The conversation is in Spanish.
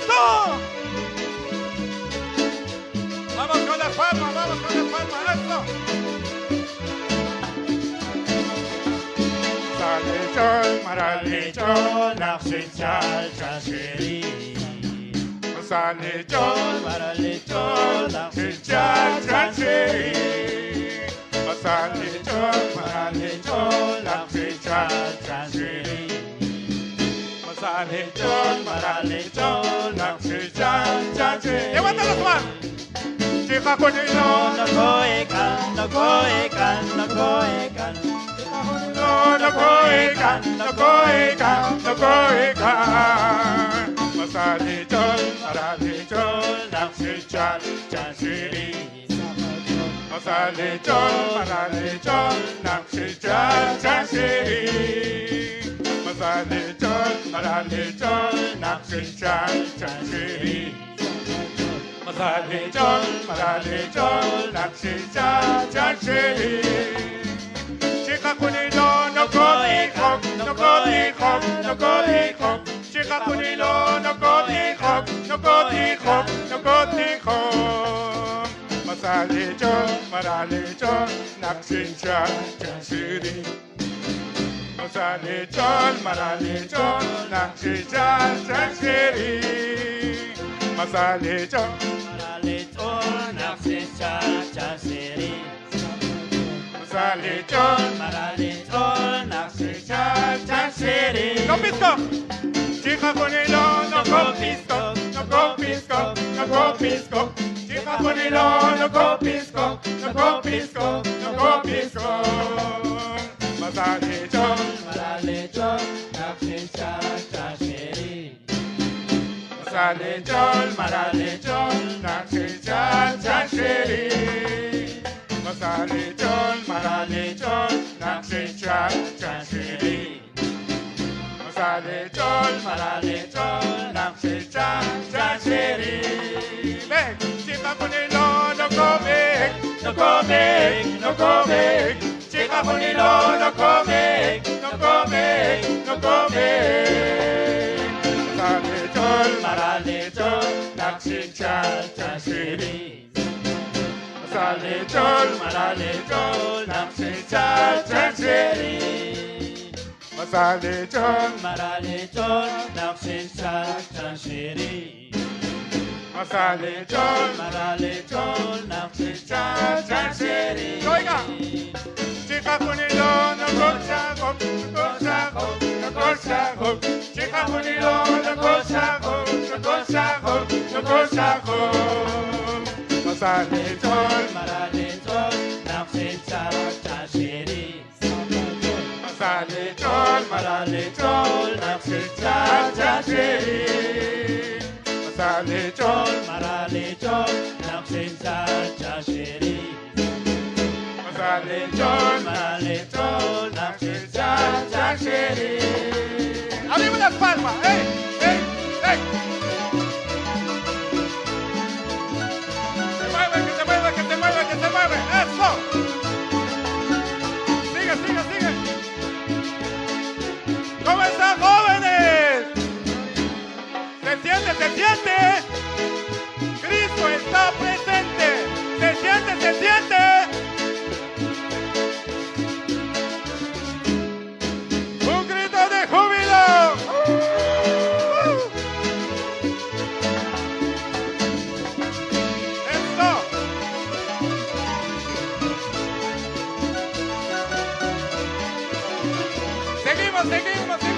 ¡Eso! Vamos con las palmas, vamos con las palmas, eso. 살레전 말할레전 낚시잘 잔시리 살레전 말할레전 낚시잘 잔시리 살레전 말할레전 낚시잘 잔시리 살레전 말할레전 낚시잘 잔시리 ¡Levanta las manos! chica conino no coecan, no coecan, no coecan. no coecan, no coecan, no coecan. 마사리전, 마라리전, 낚시잘, 잔시리. 마사리전, 마라리전, 낚시잘, 잔시리. 마사리전, 마라리전, 낚시잘, 잔시리. 마사리전, 마라리전, 낚시잘, 잔시리. Chicapunilo, no codihok, no codihok, no codihok. Chicapunilo, no codihok, no codihok, no codihok. Masalijon, maralijon, naksinjan, jansiri. Masalijon, maralijon, naksinjan, jansiri. Masalijon, 말할레전 낚시잘 잔시리 masalijon, 말할레전 낚시잘 잔시리 no pisco. Chica conilo, no copisco, no copisco, no copisco. Chica conilo, no copisco, no copisco, no copisco. Masalijon, 말할레전 낚시잘 잔시리 masalijon, maralijon, nakshijal, janshiri. Masalijon, maralijon, nakshijal, janshiri. Masalijon, maralijon, nakshijal, janshiri. Ven, chica punilo, no come, no come, no come. Chica punilo, no come, no come, no come. Masalijon, maralijon, nakshijal, janshiri. Masalijon, maralijon, nakshijal, janshiri. Masalijon, 말할레전 낚시잘 잔시리 masalijon, 말할레전 낚시잘 잔시리 oiga, chica punilo, no cochago, no cochago, no cochago. Chica punilo, no cochago, no cochago, no cochago. Masalijon, 말할레전 낚시잘 잔시리 masalijon, maralijon, nakshijal, janshiri. Masalijon, 말할레전 낚시잘 잔시리 masalijon, maralijon, nakshijal, janshiri. ¡Arriba las palmas! ¡Ey! ¡Ey! ¡Ey! ¡Se mueve, que se mueve, que se mueve, que se mueve! ¡Eso! ¡Sigue, sigue, sigue! ¿Cómo están, jóvenes? ¿Se siente, se siente? Cristo está presente. ¿Se siente, se siente? ¡Un grito de júbilo! ¡Eso! Seguimos, seguimos, seguimos.